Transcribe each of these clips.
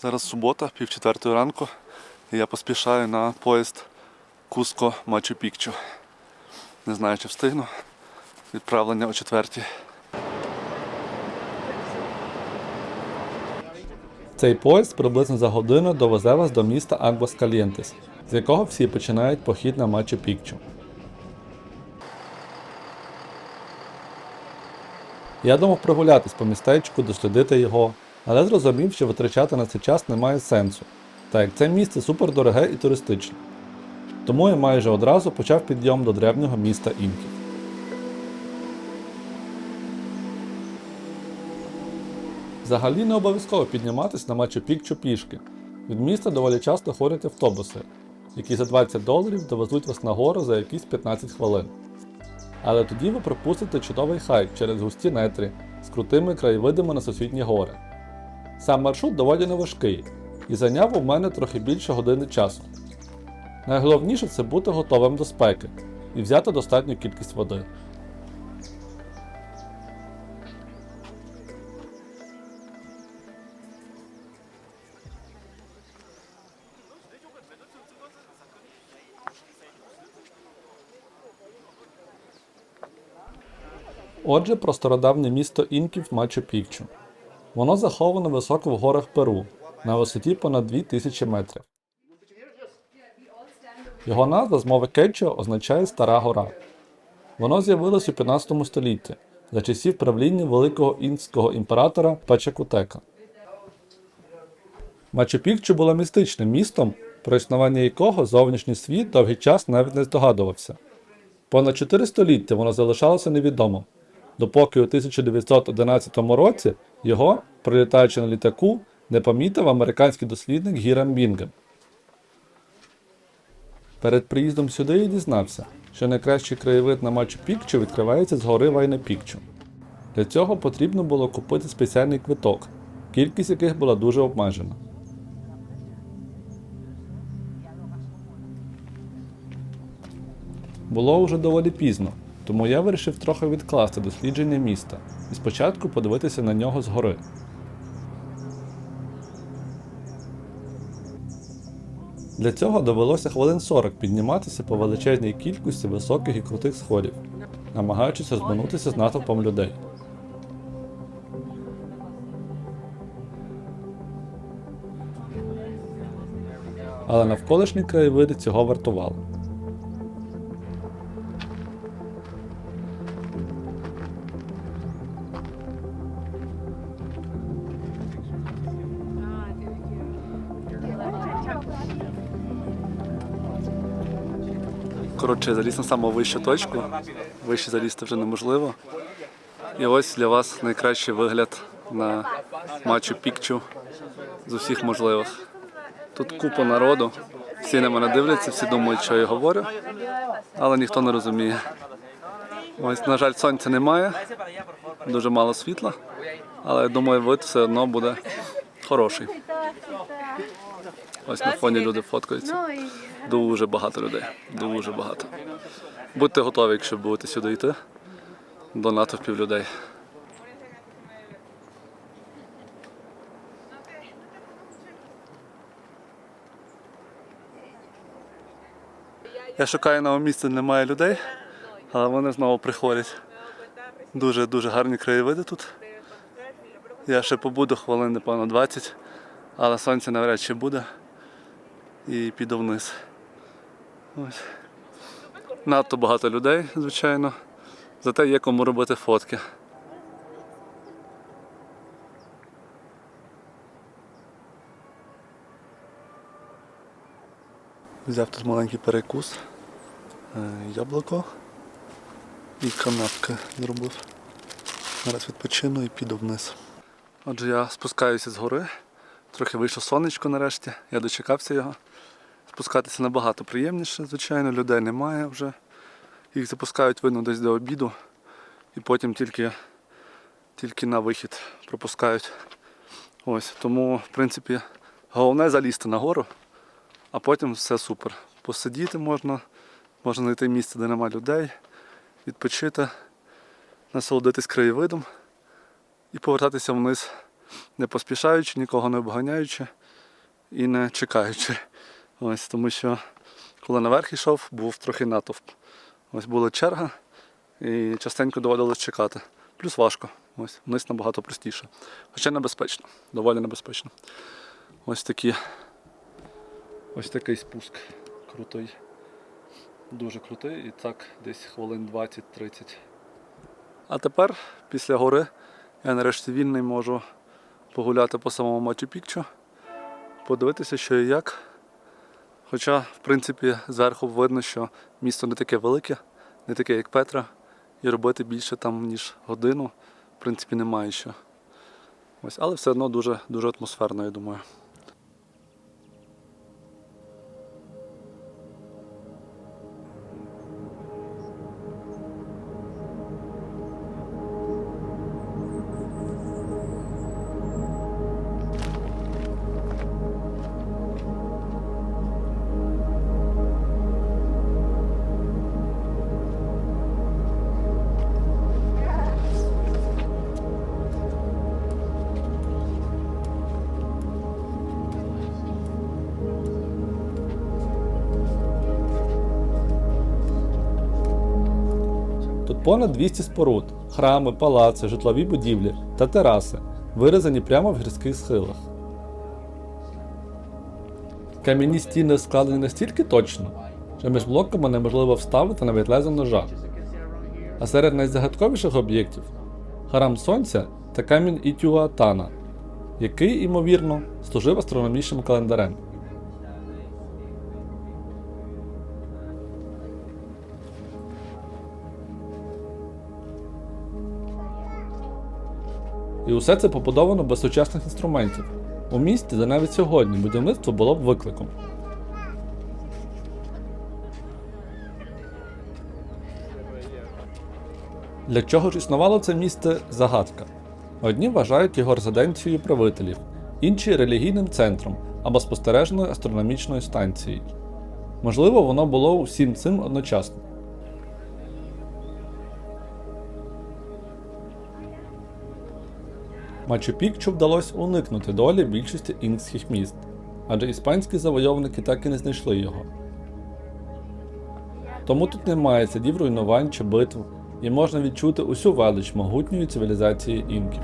Зараз субота, 3:30 ранку, і я поспішаю на поїзд Куско-Мачу-Пікчу. Не знаю, чи встигну. Відправлення о 4:00. Цей поїзд приблизно за годину довезе вас до міста Агуаскальєнтес, з якого всі починають похід на Мачу-Пікчу. Я думав прогулятись по містечку, дослідити його, але зрозумів, що витрачати на це час немає сенсу, так як це місце супердороге і туристичне. Тому я майже одразу почав підйом до древнього міста інків. Взагалі не обов'язково підніматись на Мачу-Пікчу пішки. Від міста доволі часто ходять автобуси, які за $20 довезуть вас на гору за якісь 15 хвилин. Але тоді ви пропустите чудовий хайк через густі нетрі з крутими краєвидами на сусідні гори. Сам маршрут доволі неважкий і зайняв у мене трохи більше години часу. Найголовніше це бути готовим до спеки і взяти достатню кількість води. Отже, про стародавнє місто інків Мачу-Пікчу. Воно заховано високо в горах Перу, на висоті понад 2000 метрів. Його назва з мови кечуа означає «Стара гора». Воно з'явилось у 15 столітті, за часів правління великого інкського імператора Пачакутека. Мачу-Пікчу було містичним містом, про існування якого зовнішній світ довгий час навіть не здогадувався. Понад 4 століття воно залишалося невідомим, допоки у 1911 році його, прилітаючи на літаку, не помітив американський дослідник Гірам Бінгем. Перед приїздом сюди я дізнався, що найкращий краєвид на Мачу-Пікчу відкривається з гори Вайна-Пікчу. Для цього потрібно було купити спеціальний квиток, кількість яких була дуже обмежена. Було уже доволі пізно, тому я вирішив трохи відкласти дослідження міста і спочатку подивитися на нього згори. Для цього довелося хвилин 40 підніматися по величезній кількості високих і крутих сходів, намагаючись розминутися з натовпом людей. Але навколишні краєвиди цього вартували. Коротше, я заліз на саму вищу точку, вище залізти вже неможливо. І ось для вас найкращий вигляд на Мачу-Пікчу з усіх можливих. Тут купа народу, всі на мене дивляться, всі думають, що я говорю, але ніхто не розуміє. Ось, на жаль, сонця немає, дуже мало світла, але я думаю, вид все одно буде хороший. Ось на фоні люди фоткаються. Дуже багато людей, дуже багато. Будьте готові, якщо будете сюди йти, до натовпів людей. Я шукаю нове місце, де немає людей, але вони знову приходять. Дуже гарні краєвиди тут. Я ще побуду хвилин, напевно, 20, але сонця навряд чи буде. І піду вниз. Ось. Надто багато людей, звичайно. Зате є кому робити фотки. Взяв тут маленький перекус, яблуко і канапки зробив. Зараз відпочину і піду вниз. Отже, я спускаюся з гори. Трохи вийшло сонечко нарешті, я дочекався його. Спускатися набагато приємніше, звичайно, людей немає вже. Їх запускають, видно, десь до обіду. І потім тільки на вихід пропускають. Ось, тому, в принципі, головне залізти на гору, а потім все супер. Посидіти можна знайти місце, де немає людей, відпочити, насолодитись краєвидом і повертатися вниз, не поспішаючи, нікого не обганяючи, і не чекаючи. Ось, тому що коли наверх йшов, був трохи натовп. Ось була черга і частенько доводилось чекати. Плюс важко. Ось, вниз набагато простіше. Хоча небезпечно, доволі небезпечно. Ось такий спуск крутий. Дуже крутий і так десь хвилин 20-30. А тепер, після гори, я нарешті вільний можу погуляти по самому Мачу-Пікчу, подивитися, що і як. Хоча, в принципі, зверху видно, що місто не таке велике, не таке, як Петра, і робити більше там, ніж годину, в принципі, немає що. Ось, але все одно дуже, дуже атмосферно, я думаю. Тут понад 200 споруд, храми, палаци, житлові будівлі та тераси, вирізані прямо в гірських схилах. Кам'яні стіни складені настільки точно, що між блоками неможливо вставити навіть лезо ножа. А серед найзагадковіших об'єктів – храм Сонця та камінь Ітюатана, який, ймовірно, служив астрономічним календарем. І усе це побудовано без сучасних інструментів. У місті, де навіть сьогодні будівництво було б викликом. Для чого ж існувало це місце – загадка. Одні вважають його резиденцією правителів, інші – релігійним центром або спостережною астрономічною станцією. Можливо, воно було усім цим одночасно. Мачу-Пікчу вдалося уникнути долі більшості інкських міст, адже іспанські завойовники так і не знайшли його. Тому тут немає слідів руйнувань чи битв, і можна відчути усю велич могутньої цивілізації інків.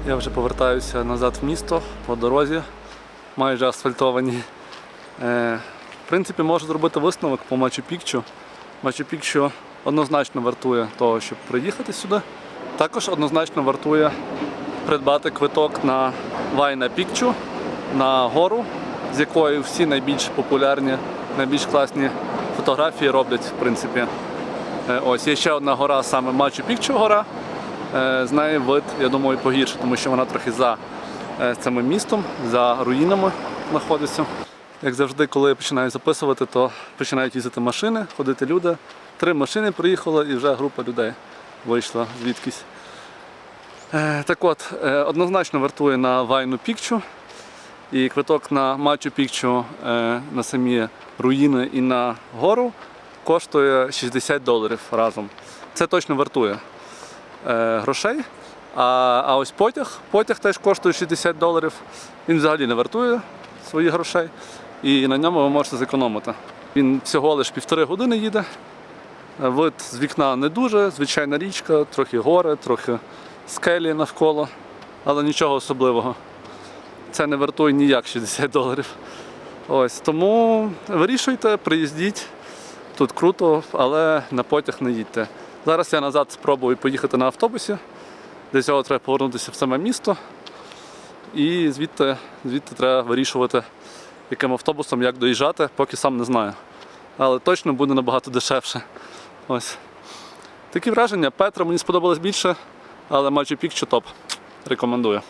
Я вже повертаюся назад в місто по дорозі, майже асфальтованій. В принципі, можу зробити висновок по Мачу-Пікчу. Мачу-Пікчу однозначно вартує того, щоб приїхати сюди. Також однозначно вартує придбати квиток на Вайна-Пікчу, на гору, з якої всі найбільш популярні, найбільш класні фотографії роблять, в принципі. Ось є ще одна гора, саме Мачу-Пікчу гора. З неї вид, я думаю, погірше, тому що вона трохи за цим містом, за руїнами знаходиться. Як завжди, коли я починаю записувати, то починають їздити машини, ходити люди. 3 машини приїхало і вже група людей вийшла звідкись. Так от, однозначно вартує на Вайну-Пікчу. І квиток на Мачу-Пікчу, на самі руїни і на гору коштує $60 разом. Це точно вартує грошей. А ось потяг теж коштує $60. Він взагалі не вартує своїх грошей. І на ньому ви можете зекономити. Він всього лише 1,5 години їде. Вид з вікна не дуже, звичайна річка, трохи гори, трохи скелі навколо, але нічого особливого. Це не вартує ніяк $60. Ось, тому вирішуйте, приїздіть. Тут круто, але на потяг не їдьте. Зараз я назад спробую поїхати на автобусі. Для цього треба повернутися в саме місто. І звідти треба вирішувати, яким автобусом, як доїжджати, поки сам не знаю. Але точно буде набагато дешевше. Ось. Такі враження. Петра мені сподобалось більше, але Мачу-Пікчу топ. Рекомендую.